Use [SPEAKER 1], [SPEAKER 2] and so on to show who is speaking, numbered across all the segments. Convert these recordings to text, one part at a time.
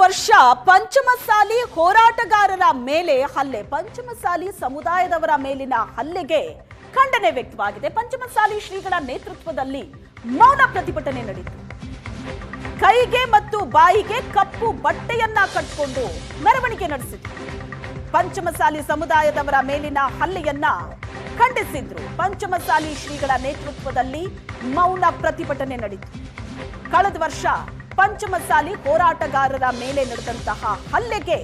[SPEAKER 1] ವರ್ಷ ಪಂಚಮಸಾಲಿ ಹೋರಾಟಗಾರರ ಮೇಲೆ ಹಲ್ಲೆ, ಪಂಚಮಸಾಲಿ ಸಮುದಾಯದವರ ಮೇಲಿನ ಹಲ್ಲೆಗೆ ಖಂಡನೆ ವ್ಯಕ್ತವಾಗಿದೆ. ಪಂಚಮಸಾಲಿ ಶ್ರೀಗಳ ನೇತೃತ್ವದಲ್ಲಿ ಮೌನ ಪ್ರತಿಭಟನೆ ನಡೆಯಿತು. ಕೈಗೆ ಮತ್ತು ಬಾಯಿಗೆ ಕಪ್ಪು ಬಟ್ಟೆಯನ್ನ ಕಟ್ಟಿಕೊಂಡು ಮೆರವಣಿಗೆ ನಡೆಸಿದ್ರು. ಪಂಚಮಸಾಲಿ ಸಮುದಾಯದವರ ಮೇಲಿನ ಹಲ್ಲೆಯನ್ನ ಖಂಡಿಸಿದ್ರು. ಪಂಚಮಸಾಲಿ ಶ್ರೀಗಳ ನೇತೃತ್ವದಲ್ಲಿ ಮೌನ ಪ್ರತಿಭಟನೆ ನಡೆಯಿತು. ಕಳೆದ ವರ್ಷ ಪಂಚಮಸಾಲಿ ಹೋರಾಟಗಾರರ ಮೇಲೆ ನಡೆದಂತಹ ಹಲ್ಲೆಗೆ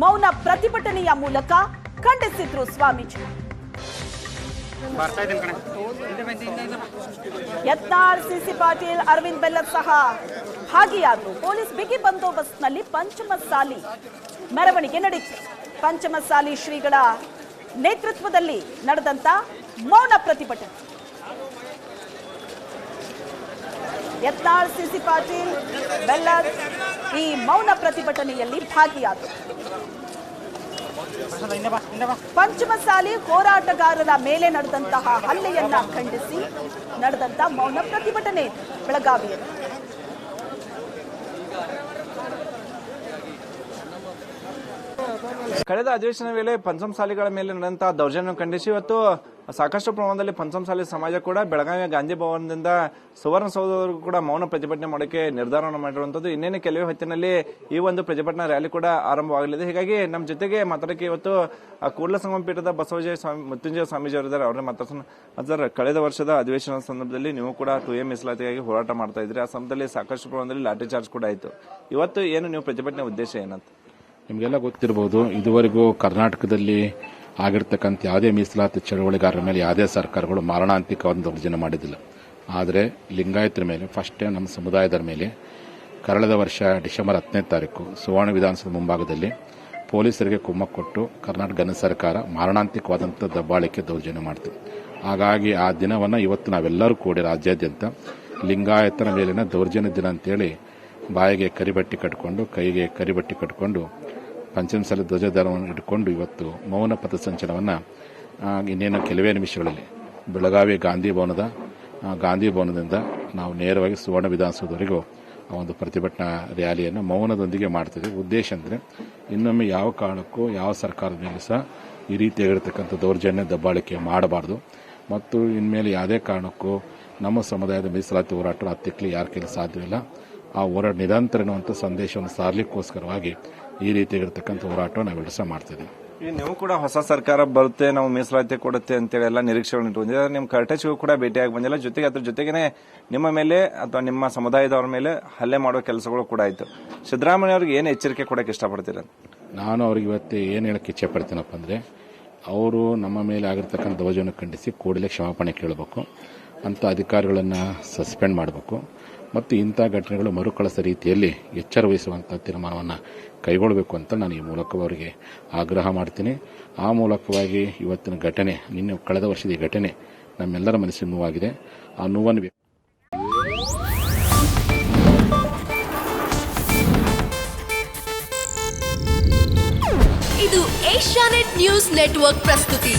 [SPEAKER 1] ಮೌನ ಪ್ರತಿಭಟನೆಯ ಮೂಲಕ ಖಂಡಿಸಿದ್ರು ಸ್ವಾಮೀಜಿ. ಯತ್ನಾಳ್, ಸಿಸಿ ಪಾಟೀಲ್, ಅರವಿಂದ್ ಬೆಲ್ಲದ್ ಸಹ ಭಾಗಿಯಾದರು. ಪೊಲೀಸ್ ಬಿಗಿ ಬಂದೋಬಸ್ತ್ನಲ್ಲಿ ಪಂಚಮಸಾಲಿ ಮೆರವಣಿಗೆ ನಡೆಯಿತು. ಪಂಚಮಸಾಲಿ ಶ್ರೀಗಳ ನೇತೃತ್ವದಲ್ಲಿ ನಡೆದಂತ ಮೌನ ಪ್ರತಿಭಟನೆ. ಯತ್ನಾಳ್, ಸಿಸಿ ಪಾಟೀಲ್, ಬೆಲ್ಲದ್ ಈ ಮೌನ ಪ್ರತಿಭಟನೆಯಲ್ಲಿ ಭಾಗಿಯಾದರು. ಪಂಚಮಸಾಲಿ ಹೋರಾಟಗಾರರ ಮೇಲೆ ನಡೆದಂತಹ ಹಲ್ಲೆಯನ್ನ ಖಂಡಿಸಿ ನಡೆದಂತಹ ಮೌನ ಪ್ರತಿಭಟನೆ ಬೆಳಗಾವಿಯಲ್ಲಿ.
[SPEAKER 2] ಕಳೆದ ಅಧಿವೇಶನ ವೇಳೆ ಪಂಚಮಸಾಲಿಗಳ ಮೇಲೆ ನಡೆದಂತಹ ದೌರ್ಜನ್ಯ ಖಂಡಿಸಿ ಇವತ್ತು ಸಾಕಷ್ಟು ಪ್ರಮಾಣದಲ್ಲಿ ಪಂಚಮಸಾಲಿ ಸಮಾಜ ಕೂಡ ಬೆಳಗಾವಿಯ ಗಾಂಧಿ ಭವನದಿಂದ ಸುವರ್ಣಸೌಧವರೆಗೂ ಕೂಡ ಮೌನ ಪ್ರತಿಭಟನೆ ಮಾಡೋಕೆ ನಿರ್ಧಾರವನ್ನು ಮಾಡಿರುವಂತದ್ದು. ಇನ್ನೇನು ಕೆಲವೇ ಹೊತ್ತಿನಲ್ಲಿ ಈ ಒಂದು ಪ್ರತಿಭಟನಾ ರ್ಯಾಲಿ ಕೂಡ ಆರಂಭವಾಗಲಿದೆ. ಹೀಗಾಗಿ ನಮ್ಮ ಜೊತೆಗೆ ಮಾತಾಡಕ್ಕೆ ಇವತ್ತು ಕೂಡಲಸಂಗಮ ಪೀಠದ ಬಸವಜಯ ಸ್ವಾಮಿ ಮೃತ್ಯುಂಜಯ ಸ್ವಾಮೀಜಿ ಅವರಿದ್ದಾರೆ. ಅವ್ರನ್ನ ಮಾತಾಡ್ಸೋಣ. ಸರ್, ಕಳೆದ ವರ್ಷದ ಅಧಿವೇಶನದ ಸಂದರ್ಭದಲ್ಲಿ ನೀವು ಕೂಡ 2A ಮೀಸಲಾತಿಗಾಗಿ ಹೋರಾಟ ಮಾಡ್ತಾ ಇದ್ರಿ. ಆ ಸಮಯದಲ್ಲಿ ಸಾಕಷ್ಟು ಪ್ರಮಾಣದಲ್ಲಿ ಲಾಠಿ ಚಾರ್ಜ್ ಕೂಡ ಆಯಿತು. ಇವತ್ತು ಏನು ನೀವು ಪ್ರತಿಭಟನೆ ಉದ್ದೇಶ ಏನಂತ?
[SPEAKER 3] ನಿಮಗೆಲ್ಲ ಗೊತ್ತಿರಬಹುದು, ಇದುವರೆಗೂ ಕರ್ನಾಟಕದಲ್ಲಿ ಆಗಿರ್ತಕ್ಕಂಥ ಯಾವುದೇ ಮೀಸಲಾತಿ ಚಳವಳಿಗಾರರ ಮೇಲೆ ಯಾವುದೇ ಸರ್ಕಾರಗಳು ಮಾರಣಾಂತಿಕವಾದ ದೌರ್ಜನ್ಯ ಮಾಡಿದ್ದಿಲ್ಲ. ಆದರೆ ಲಿಂಗಾಯತರ ಮೇಲೆ ಫಸ್ಟ್ ಟೈಮ್ ನಮ್ಮ ಸಮುದಾಯದ ಮೇಲೆ ಕಳೆದ ವರ್ಷ ಡಿಸೆಂಬರ್ 10ನೇ ತಾರೀಕು ಸುವರ್ಣ ವಿಧಾನಸೌಧ ಮುಂಭಾಗದಲ್ಲಿ ಪೊಲೀಸರಿಗೆ ಕುಮ್ಮಕ್ಕು ಕೊಟ್ಟು ಕರ್ನಾಟಕ ಘನ ಸರ್ಕಾರ ಮಾರಣಾಂತಿಕವಾದಂಥ ದಬ್ಬಾಳಿಕೆ ದೌರ್ಜನ್ಯ ಮಾಡ್ತು. ಹಾಗಾಗಿ ಆ ದಿನವನ್ನು ಇವತ್ತು ನಾವೆಲ್ಲರೂ ಕೂಡಿ ರಾಜ್ಯಾದ್ಯಂತ ಲಿಂಗಾಯತರ ಮೇಲಿನ ದೌರ್ಜನ್ಯ ದಿನ ಅಂತೇಳಿ ಬಾಯಿಗೆ ಕರಿಬಟ್ಟಿ ಕಟ್ಟಿಕೊಂಡು, ಕೈಗೆ ಕರಿಬಟ್ಟಿ ಕಟ್ಟಿಕೊಂಡು, ಪಂಚಮಸಾಲಿ ಧ್ವಜಧಾರವನ್ನು ಇಟ್ಕೊಂಡು ಇವತ್ತು ಮೌನ ಪಥಸಂಚಲನವನ್ನು ಇನ್ನೇನು ಕೆಲವೇ ನಿಮಿಷಗಳಲ್ಲಿ ಬೆಳಗಾವಿ ಗಾಂಧಿ ಭವನದಿಂದ ನಾವು ನೇರವಾಗಿ ಸುವರ್ಣ ವಿಧಾನಸೌಧವರೆಗೂ ಆ ಒಂದು ಪ್ರತಿಭಟನಾ ರ್ಯಾಲಿಯನ್ನು ಮೌನದೊಂದಿಗೆ ಮಾಡ್ತಿದ್ದೀವಿ. ಉದ್ದೇಶ ಅಂದರೆ ಇನ್ನೊಮ್ಮೆ ಯಾವ ಕಾರಣಕ್ಕೂ ಯಾವ ಸರ್ಕಾರದ ಮೇಲೆ ಸಹ ಈ ರೀತಿಯಾಗಿರ್ತಕ್ಕಂಥ ದೌರ್ಜನ್ಯ ದಬ್ಬಾಳಿಕೆ ಮಾಡಬಾರ್ದು ಮತ್ತು ಇನ್ಮೇಲೆ ಯಾವುದೇ ಕಾರಣಕ್ಕೂ ನಮ್ಮ ಸಮುದಾಯದ ಮೀಸಲಾತಿ ಹೋರಾಟ ಹತ್ತಿಕ್ಕಲಿ ಯಾರ ಕೈಲಿ ಸಾಧ್ಯವಿಲ್ಲ. ಆ ಹೋರಾಟ ನಿರಂತರ ಎನ್ನುವಂಥ ಸಂದೇಶವನ್ನು ಸಾರಲಿಕ್ಕೋಸ್ಕರವಾಗಿ ಈ ರೀತಿಯಾಗಿರ್ತಕ್ಕಂಥ ಹೋರಾಟ ನಾವೆಲ್ಲ ಸಹ ಮಾಡ್ತಿದ್ದೀವಿ.
[SPEAKER 2] ನೀವು ಕೂಡ ಹೊಸ ಸರ್ಕಾರ ಬರುತ್ತೆ, ನಾವು ಮೀಸಲಾತಿ ಕೊಡುತ್ತೆ ಅಂತೇಳಿ ಎಲ್ಲ ನಿರೀಕ್ಷೆಗಳನ್ನು ಇಟ್ಕೊಂಡಿದ್ದೀವಿ. ನಿಮ್ಮ ಕರ್ಟೇಜ್ಗೂ ಕೂಡ ಭೇಟಿಯಾಗಿ ಬಂದಿಲ್ಲ. ಜೊತೆಗೆ ಅದ್ರ ಜೊತೆಗೇನೆ ನಿಮ್ಮ ಮೇಲೆ ಅಥವಾ ನಿಮ್ಮ ಸಮುದಾಯದವರ ಮೇಲೆ ಹಲ್ಲೆ ಮಾಡುವ ಕೆಲಸಗಳು ಕೂಡ ಆಯಿತು. ಸಿದ್ದರಾಮಯ್ಯ ಅವ್ರಿಗೆ ಏನು ಎಚ್ಚರಿಕೆ ಕೊಡಕ್ಕೆ ಇಷ್ಟಪಡ್ತೀರ?
[SPEAKER 3] ನಾನು ಅವ್ರಿಗೆ ಇವತ್ತು ಏನು ಹೇಳಕ್ಕೆ ಇಚ್ಛೆ ಪಡ್ತೀನಪ್ಪ ಅಂದರೆ, ಅವರು ನಮ್ಮ ಮೇಲೆ ಆಗಿರ್ತಕ್ಕಂಥ ದೌರ್ಜನ್ಯ ಖಂಡಿಸಿ ಕೂಡಲೇ ಕ್ಷಮಾಪಣೆ ಕೇಳಬೇಕು, ಅಂಥ ಅಧಿಕಾರಿಗಳನ್ನು ಸಸ್ಪೆಂಡ್ ಮಾಡಬೇಕು ಮತ್ತು ಇಂಥ ಘಟನೆಗಳು ಮರುಕಳಿಸ ರೀತಿಯಲ್ಲಿ ಎಚ್ಚರ ವಹಿಸುವಂಥ ತೀರ್ಮಾನವನ್ನು ಕೈಗೊಳ್ಳಬೇಕು ಅಂತ ನಾನು ಈ ಮೂಲಕ ಅವರಿಗೆ ಆಗ್ರಹ ಮಾಡ್ತೀನಿ. ಆ ಮೂಲಕವಾಗಿ ಇವತ್ತಿನ ಘಟನೆ, ನಿನ್ನೆ ಕಳೆದ ವರ್ಷದ ಈ ಘಟನೆ ನಮ್ಮೆಲ್ಲರ ಮನಸ್ಸಿನ ನೋವಾಗಿದೆ. ಆ ನೋವನ್ನು
[SPEAKER 4] ಇದು ಏಷ್ಯಾನೆಟ್ ನ್ಯೂಸ್ ನೆಟ್ವರ್ಕ್ ಪ್ರಸ್ತುತಿ.